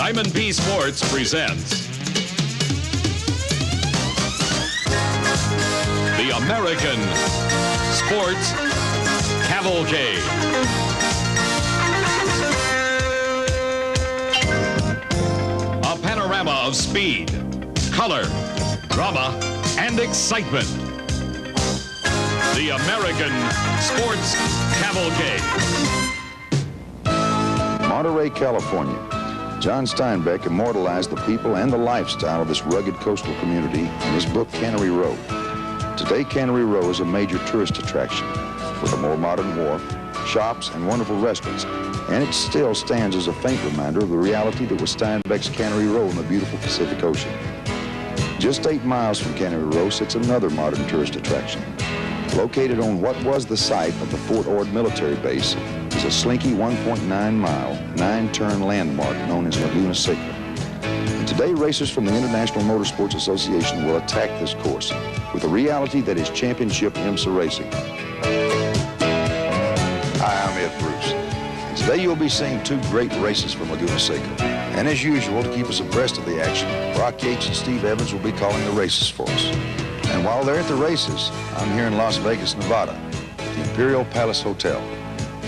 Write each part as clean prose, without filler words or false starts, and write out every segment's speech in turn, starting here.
Diamond B Sports presents the American Sports Cavalcade. A panorama of speed, color, drama, and excitement. The American Sports Cavalcade. Monterey, California. John Steinbeck immortalized the people and the lifestyle of this rugged coastal community in his book, Cannery Row. Today, Cannery Row is a major tourist attraction with a more modern wharf, shops, and wonderful restaurants. And it still stands as a faint reminder of the reality that was Steinbeck's Cannery Row in the beautiful Pacific Ocean. Just 8 miles from Cannery Row sits another modern tourist attraction. Located on what was the site of the Fort Ord military base is a slinky 1.9-mile, 9-turn landmark known as Laguna Seca. And today, racers from the International Motorsports Association will attack this course with the reality that is championship IMSA racing. Hi, I'm Ed Bruce. And today you'll be seeing 2 great races from Laguna Seca. And as usual, to keep us abreast of the action, Brock Yates and Steve Evans will be calling the races for us. And while they're at the races, I'm here in Las Vegas, Nevada, at the Imperial Palace Hotel,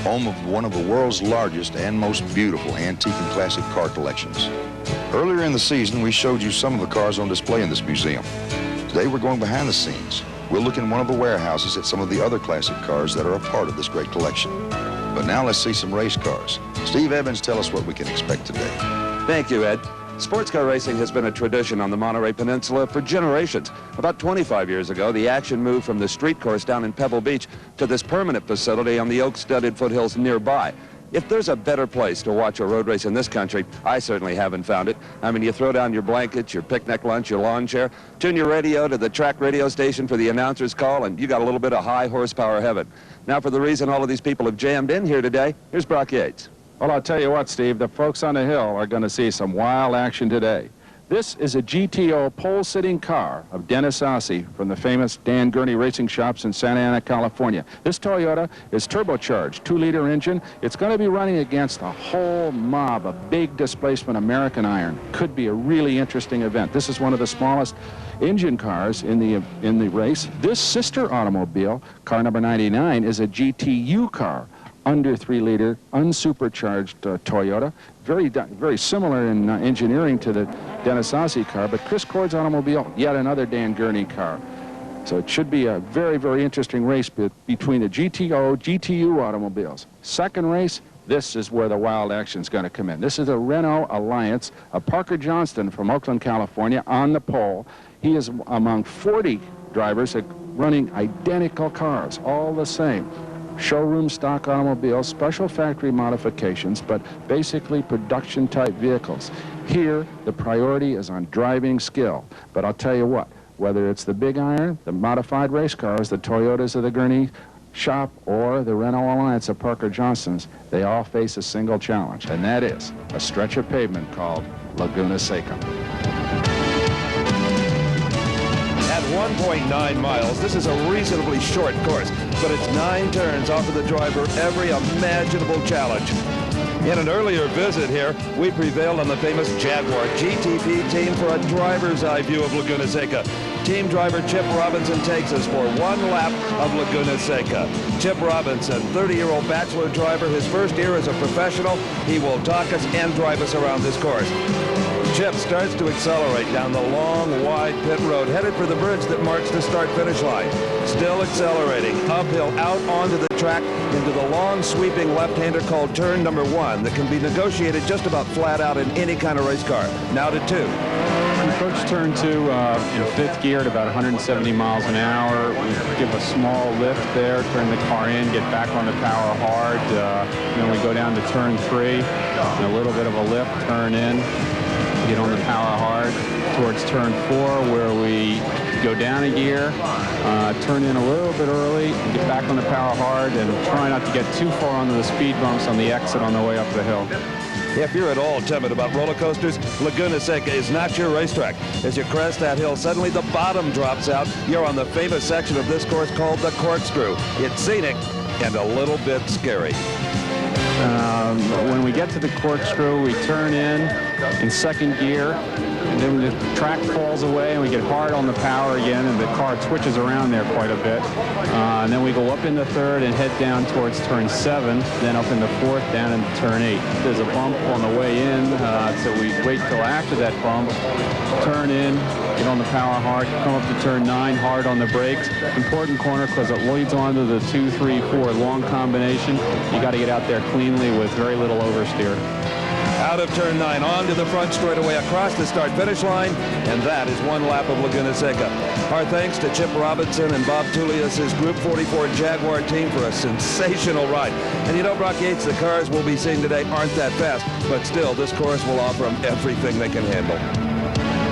home of one of the world's largest and most beautiful antique and classic car collections. Earlier in the season, we showed you some of the cars on display in this museum. Today, we're going behind the scenes. We'll look in one of the warehouses at some of the other classic cars that are a part of this great collection. But now let's see some race cars. Steve Evans, tell us what we can expect today. Thank you, Ed. Sports car racing has been a tradition on the Monterey Peninsula for generations. About 25 years ago, the action moved from the street course down in Pebble Beach to this permanent facility on the oak-studded foothills nearby. If there's a better place to watch a road race in this country, I certainly haven't found it. I mean, you throw down your blankets, your picnic lunch, your lawn chair, tune your radio to the track radio station for the announcer's call, and you got a little bit of high horsepower heaven. Now, for the reason all of these people have jammed in here today, here's Brock Yates. Well, I'll tell you what, Steve, the folks on the hill are going to see some wild action today. This is a GTO pole-sitting car of Dennis Ossie from the famous Dan Gurney Racing Shops in Santa Ana, California. This Toyota is turbocharged, 2-liter engine. It's going to be running against a whole mob of big displacement American iron. Could be a really interesting event. This is one of the smallest engine cars in the race. This sister automobile, car number 99, is a GTU car. Under 3-liter, unsupercharged Toyota. Very similar in engineering to the Dennis Ossie car, but Chris Cord's automobile, yet another Dan Gurney car. So it should be a very, very interesting race between the GTU automobiles. Second race, this is where the wild action's going to come in. This is a Renault Alliance, a Parker Johnston from Oakland, California, on the pole. He is among 40 drivers running identical cars, all the same. Showroom stock automobiles, special factory modifications, but basically production type vehicles. Here, the priority is on driving skill. But I'll tell you what, whether it's the big iron, the modified race cars, the Toyotas of the Gurney Shop, or the Renault Alliance of Parker Johnston's, they all face a single challenge, and that is a stretch of pavement called Laguna Seca. At 1.9 miles, this is a reasonably short course, but it's 9 turns offer the driver every imaginable challenge. In an earlier visit here, we prevailed on the famous Jaguar GTP team for a driver's eye view of Laguna Seca. Team driver Chip Robinson takes us for 1 lap of Laguna Seca. Chip Robinson, 30-year-old bachelor driver, his first year as a professional. He will talk us and drive us around this course. Chip starts to accelerate down the long, wide pit road, headed for the bridge that marks the start-finish line. Still accelerating, uphill, out onto the track, into the long, sweeping left-hander called turn number 1 that can be negotiated just about flat out in any kind of race car. Now to 2. We approach turn 2 in 5th gear at about 170 miles an hour. We give a small lift there, turn the car in, get back on the power hard. Then we go down to turn 3, and a little bit of a lift, turn in, get on the power hard towards turn 4, where we go down a gear, turn in a little bit early, and get back on the power hard, and try not to get too far onto the speed bumps on the exit on the way up the hill. If you're at all timid about roller coasters, Laguna Seca is not your racetrack. As you crest that hill, suddenly the bottom drops out. You're on the famous section of this course called the Corkscrew. It's scenic and a little bit scary. When we get to the corkscrew, we turn in second gear, and then the track falls away and we get hard on the power again, and the car twitches around there quite a bit. And then we go up into third and head down towards turn 7, then up into fourth, down into turn 8. There's a bump on the way in, so we wait till after that bump, turn in, get on the power hard, come up to turn 9, hard on the brakes. Important corner because it leads on to the 2, 3, 4 long combination. You got to get out there cleanly with very little oversteer. Out of turn 9, onto the front straightaway, across the start-finish line, and that is one lap of Laguna Seca. Our thanks to Chip Robinson and Bob Tullius' Group 44 Jaguar team for a sensational ride. And you know, Brock Yates, the cars we'll be seeing today aren't that fast, but still, this course will offer them everything they can handle.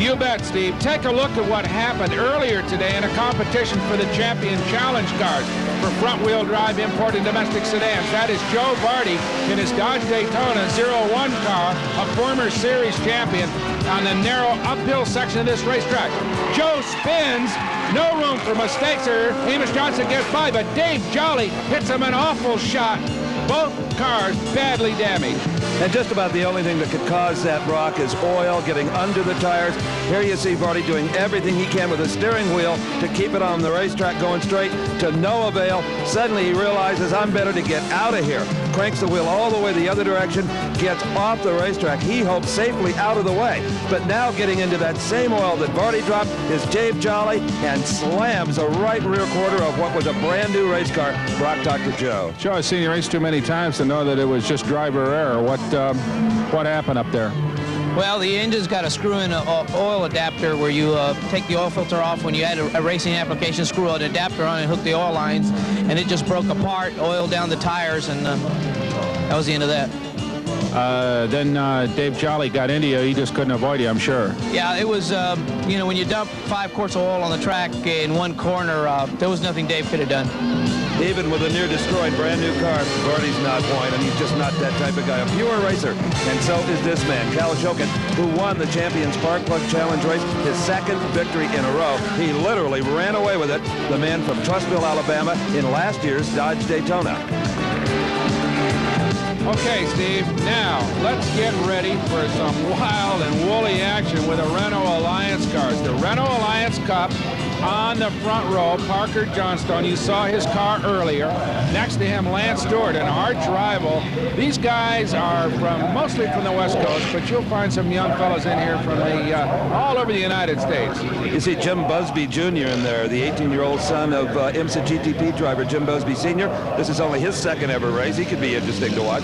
You bet, Steve. Take a look at what happened earlier today in a competition for the Champion Challenge cars for front-wheel drive imported domestic sedans. That is Joe Vardy in his Dodge Daytona 01 car, a former series champion, on the narrow uphill section of this racetrack. Joe spins. No room for mistakes there. Amos Johnson gets by, but Dave Jolly hits him an awful shot. Both cars badly damaged. And just about the only thing that could cause that, Brock, is oil getting under the tires. Here you see Vardy doing everything he can with the steering wheel to keep it on the racetrack going straight, to no avail. Suddenly he realizes, I'm better to get out of here. Cranks the wheel all the way the other direction, gets off the racetrack. He hopes safely out of the way. But now getting into that same oil that Vardy dropped is Dave Jolly, and slams the right rear quarter of what was a brand new race car. Brock talked to Joe. Joe, I've seen you race too many times to know that it was just driver error. What happened up there? Well, the engine's got a screw-in oil adapter where you take the oil filter off when you add a racing application, screw an adapter on and hook the oil lines, and it just broke apart, oil down the tires, and that was the end of that. Then Dave Jolly got into you. He just couldn't avoid you, I'm sure. Yeah, it was, you know, when you dump 5 quarts of oil on the track in one corner, there was nothing Dave could have done. Even with a near-destroyed brand-new car, Vardy's not whining. He's just not that type of guy. A pure racer. And so is this man, Cal Shokin, who won the Champion Spark Plug Challenge race, his 2nd victory in a row. He literally ran away with it, the man from Trussville, Alabama, in last year's Dodge Daytona. Okay, Steve, now let's get ready for some wild and woolly action with the Renault Alliance cars. The Renault Alliance Cup on the front row, Parker Johnstone. You saw his car earlier. Next to him, Lance Stewart, an arch rival. These guys are mostly from the West Coast, but you'll find some young fellows in here from all over the United States. You see Jim Busby Jr. in there, the 18-year-old son of IMSA GTP driver Jim Busby Sr. This is only his 2nd ever race. He could be interesting to watch.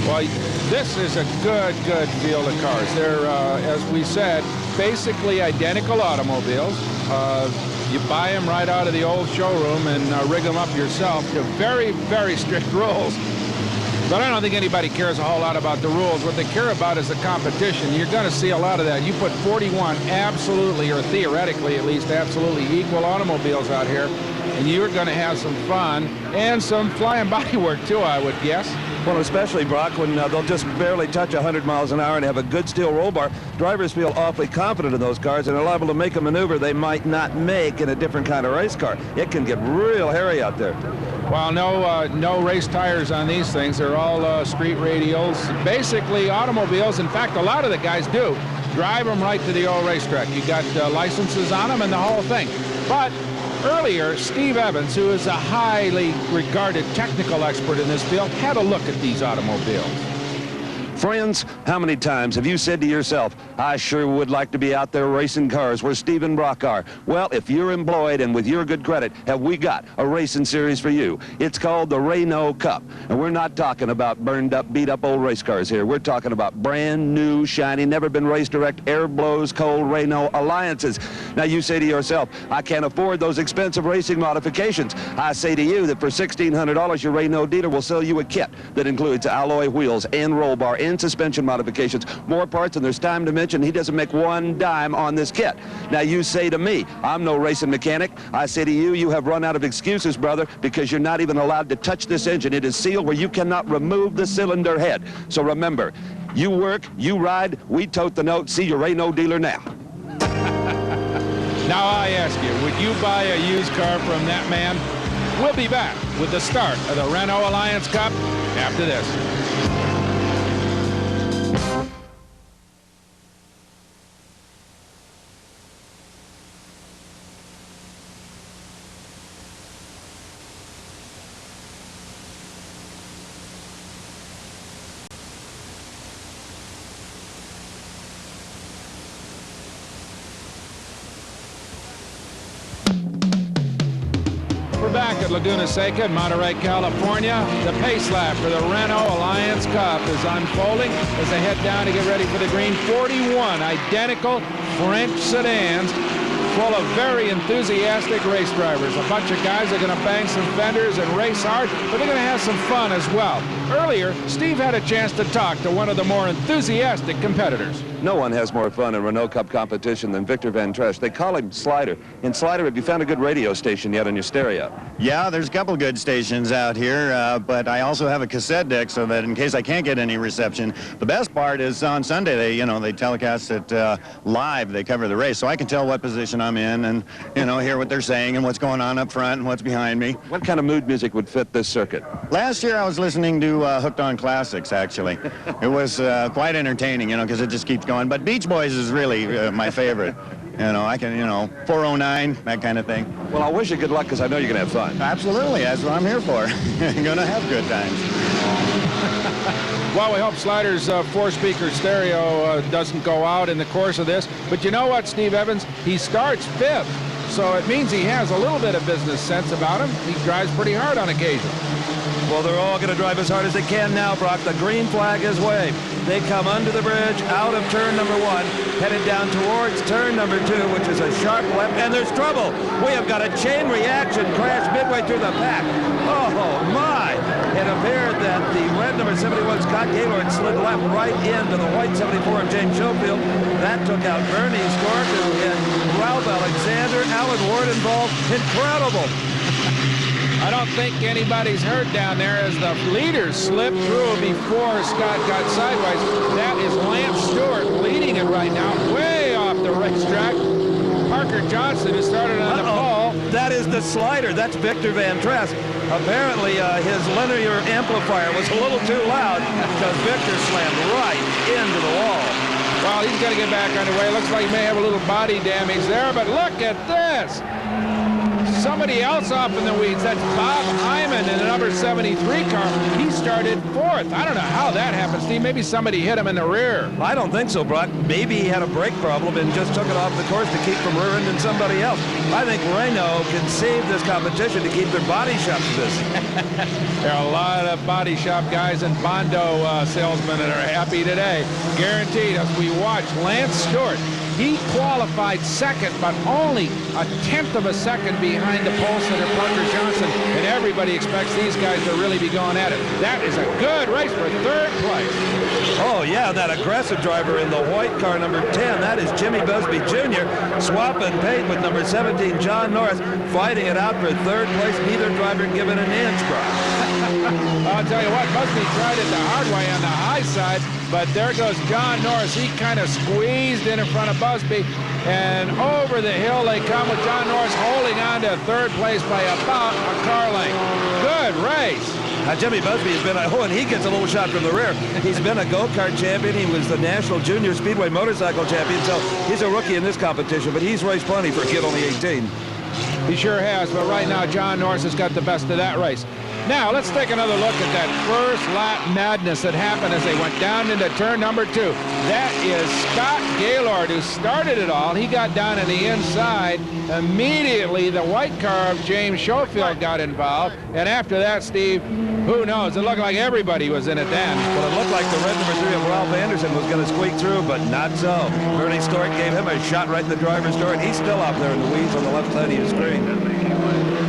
Well, this is a good field of cars. They're, as we said, basically identical automobiles. You buy them right out of the old showroom and rig them up yourself to very, very strict rules. But I don't think anybody cares a whole lot about the rules. What they care about is the competition. You're going to see a lot of that. You put 41 absolutely, or theoretically at least, absolutely equal automobiles out here, and you're going to have some fun and some flying bodywork too, I would guess. Well, especially, Brock, when they'll just barely touch 100 miles an hour and have a good steel roll bar, drivers feel awfully confident in those cars and are liable to make a maneuver they might not make in a different kind of race car. It can get real hairy out there. Well, no race tires on these things. They're all street radials, basically automobiles. In fact, a lot of the guys do drive them right to the old racetrack. You got licenses on them and the whole thing. But earlier, Steve Evans, who is a highly regarded technical expert in this field, had a look at these automobiles. Friends, how many times have you said to yourself, I sure would like to be out there racing cars where Steve and Brock are? Well, if you're employed and with your good credit, have we got a racing series for you. It's called the Renault Cup. And we're not talking about burned up, beat up old race cars here. We're talking about brand new, shiny, never been race direct, air blows, cold Renault Alliances. Now you say to yourself, I can't afford those expensive racing modifications. I say to you that for $1,600, your Renault dealer will sell you a kit that includes alloy wheels and roll bar and suspension modifications, more parts than there's time to mention. He doesn't make one dime on this kit. Now you say to me, I'm no racing mechanic. I say to you, you have run out of excuses, brother, because you're not even allowed to touch this engine. It is sealed where you cannot remove the cylinder head. So remember, you work, you ride, we tote the note. See your Renault dealer now. Now I ask you, would you buy a used car from that man? We'll be back with the start of the Renault Alliance Cup after this. We're back at Laguna Seca in Monterey, California. The pace lap for the Renault Alliance Cup is unfolding as they head down to get ready for the green. 41 identical French sedans full of very enthusiastic race drivers. A bunch of guys are going to bang some fenders and race hard, but they're going to have some fun as well. Earlier, Steve had a chance to talk to one of the more enthusiastic competitors. No one has more fun in Renault Cup competition than Victor Van Tresch. They call him Slider. In Slider, have you found a good radio station yet on your stereo? Yeah, there's a couple good stations out here, but I also have a cassette deck so that in case I can't get any reception. The best part is on Sunday, they telecast it live. They cover the race, so I can tell what position I'm in and, hear what they're saying and what's going on up front and what's behind me. What kind of mood music would fit this circuit? Last year I was listening to Hooked on Classics, actually. It was quite entertaining, because it just keeps going. But Beach Boys is really my favorite. I can, 409, that kind of thing. Well, I wish you good luck because I know you're going to have fun. Absolutely, that's what I'm here for. Going to have good times. Well, we hope Slider's four-speaker stereo doesn't go out in the course of this. But you know what, Steve Evans? He starts fifth, so it means he has a little bit of business sense about him. He drives pretty hard on occasion. Well, they're all going to drive as hard as they can now, Brock. The green flag is waved. They come under the bridge, out of turn number 1, headed down towards turn number 2, which is a sharp left, and there's trouble. We have got a chain reaction crash midway through the pack. Oh, my. It appeared that the red number 71, Scott Gaylord, slid left right into the white 74 of James Schofield. That took out Bernie Stork, who hit Ralph Alexander. Alan Ward involved. Incredible. I don't think anybody's hurt down there as the leaders slipped through before Scott got sideways. That is Lance Stewart leading it right now, way off the racetrack. Parker Johnson, who started on the pole. That is the Slider. That's Victor Van Tresch. Apparently, his linear amplifier was a little too loud because Victor slammed right into the wall. Well, he's got to get back underway. Looks like he may have a little body damage there, but look at this. Somebody else off in the weeds. That's Bob Hyman in the number 73 car. He started 4th. I don't know how that happened, Steve. Maybe somebody hit him in the rear. I don't think so, Brock. Maybe he had a brake problem and just took it off the course to keep from rear-ending somebody else. I think Renault can save this competition to keep their body shops busy. There are a lot of body shop guys and Bondo salesmen that are happy today. Guaranteed, as we watch Lance Stewart. He qualified 2nd, but only a 1/10 of a second behind the pole sitter, Parker Johnson, and everybody expects these guys to really be going at it. That is a good race for 3rd place. Oh, yeah, that aggressive driver in the white car, number 10, that is Jimmy Busby Jr., swapping paint with number 17, John Norris, fighting it out for 3rd place, neither driver given an inch, Brock. I'll tell you what, Busby tried it the hard way on the high side, but there goes John Norris. He kind of squeezed in front of Busby, and over the hill they come with John Norris holding on to 3rd place by about a car length. Good race. Now, Jimmy Busby has been, and he gets a little shot from the rear. He's been a go-kart champion. He was the National Junior Speedway Motorcycle champion, so he's a rookie in this competition, but he's raced plenty for a kid only 18. He sure has, but right now John Norris has got the best of that race. Now, let's take another look at that first lap madness that happened as they went down into turn number 2. That is Scott Gaylord, who started it all. He got down on the inside. Immediately, the white car of James Schofield got involved. And after that, Steve, who knows? It looked like everybody was in it then. Well, it looked like the red number 3 of Ralph Anderson was going to squeak through, but not so. Bernie Stork gave him a shot right in the driver's door, and he's still out there in the weeds on the left side of your screen.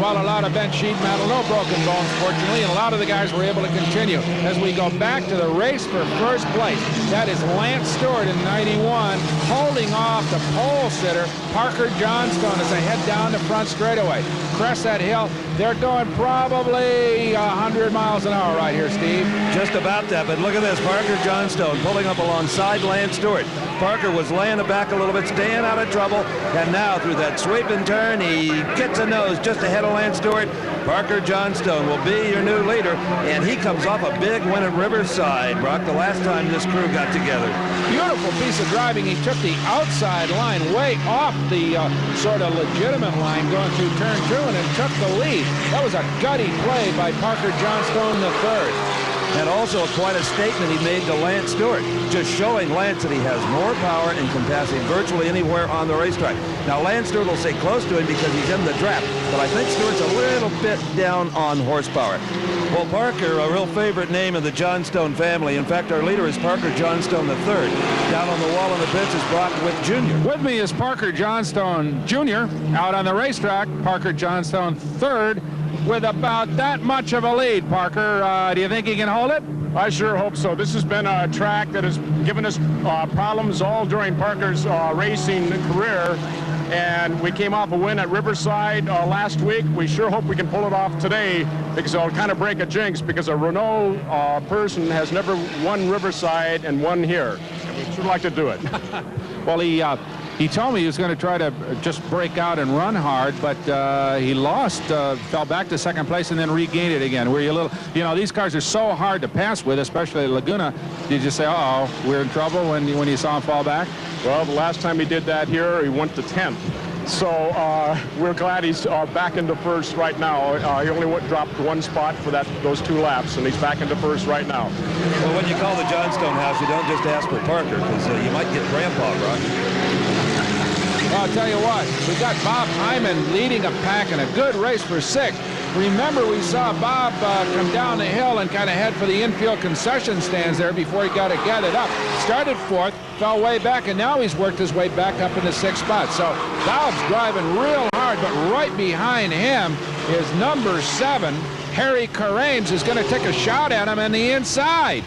Well, a lot of bent sheet metal, no broken bones, fortunately, and a lot of the guys were able to continue. As we go back to the race for 1st place, that is Lance Stewart in 91, holding off the pole sitter, Parker Johnstone, as they head down the front straightaway. Crest that hill, they're going probably 100 miles an hour right here, Steve. Just about that, but look at this, Parker Johnstone pulling up alongside Lance Stewart. Parker was laying it back a little bit, staying out of trouble, and now through that sweeping turn, he gets a nose just ahead of Lance Stewart. Parker Johnstone will be your new leader, and he comes off a big win at Riverside, Brock, the last time this crew got together. Beautiful piece of driving. He took the outside line way off the sort of legitimate line going through turn 2 and then took the lead. That was a gutty play by Parker Johnstone III. And also quite a statement he made to Lance Stewart, just showing Lance that he has more power and can pass him virtually anywhere on the racetrack. Now, Lance Stewart will stay close to him because he's in the draft, but I think Stewart's a little bit down on horsepower. Well, Parker, a real favorite name of the Johnstone family. In fact, our leader is Parker Johnstone III. Down on the wall in the pits is Brock Wick Jr. With me is Parker Johnstone Jr. Out on the racetrack, Parker Johnstone III. With about that much of a lead, Parker. Do you think he can hold it? I sure hope so. This has been a track that has given us problems all during Parker's racing career, and we came off a win at Riverside last week. We sure hope we can pull it off today, because it'll kind of break a jinx, because a Renault person has never won Riverside and won here. We'd sure like to do it. Well, he told me he was going to try to just break out and run hard, but he lost, fell back to second place and then regained it again. Were you a little, you know, these cars are so hard to pass with, especially Laguna. Did you say, uh-oh, we're in trouble when you saw him fall back? Well, the last time he did that here, he went to 10th. So we're glad he's back into first right now. He only dropped one spot for those 2 laps, and he's back into first right now. Well, when you call the Johnstone house, you don't just ask for Parker, because you might get Grandpa, Brock. Well, I'll tell you what, we got Bob Hyman leading a pack in a good race for 6th. Remember, we saw Bob come down the hill and kind of head for the infield concession stands there before he got it gathered up. Started 4th, fell way back, and now he's worked his way back up in the 6th spot. So Bob's driving real hard, but right behind him is number 7, Harry Karames, is going to take a shot at him on the inside.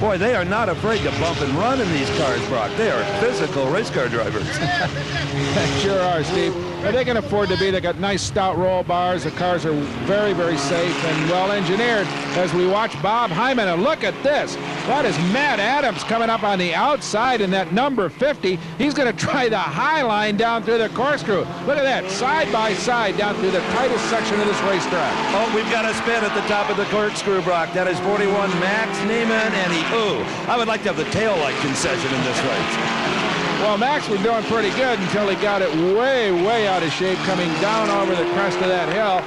Boy, they are not afraid to bump and run in these cars, Brock. They are physical race car drivers. They sure are, Steve. They can afford to be. They got nice stout roll bars. The cars are very, very safe and well engineered. As we watch Bob Hyman, and look at this. That is Matt Adams coming up on the outside in that number 50. He's going to try the high line down through the corkscrew. Look at that, side by side down through the tightest section of this racetrack. Oh, we've got a spin at the top of the corkscrew, Brock. That is 41 Max Neiman, and I would like to have the tail light concession in this race. Well, Max was doing pretty good until he got it way, way out of shape coming down over the crest of that hill.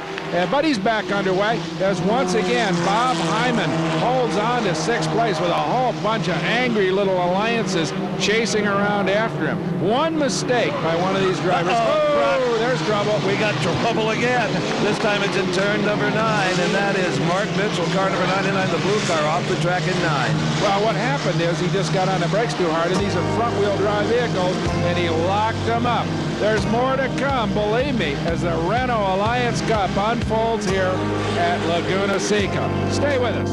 But he's back underway as once again Bob Hyman holds on to 6th place with a whole bunch of angry little alliances chasing around after him. One mistake by one of these drivers. Oh, there's trouble. We got trouble again. This time it's in turn number 9, and that is Mark Mitchell, car number 99, the blue car, off the track in 9. Well, what happened is he just got on the brakes too hard, and these are front-wheel drive vehicles, and he locked them up. There's more to come, believe me, as the Renault Alliance Cup unfolds here at Laguna Seca. Stay with us.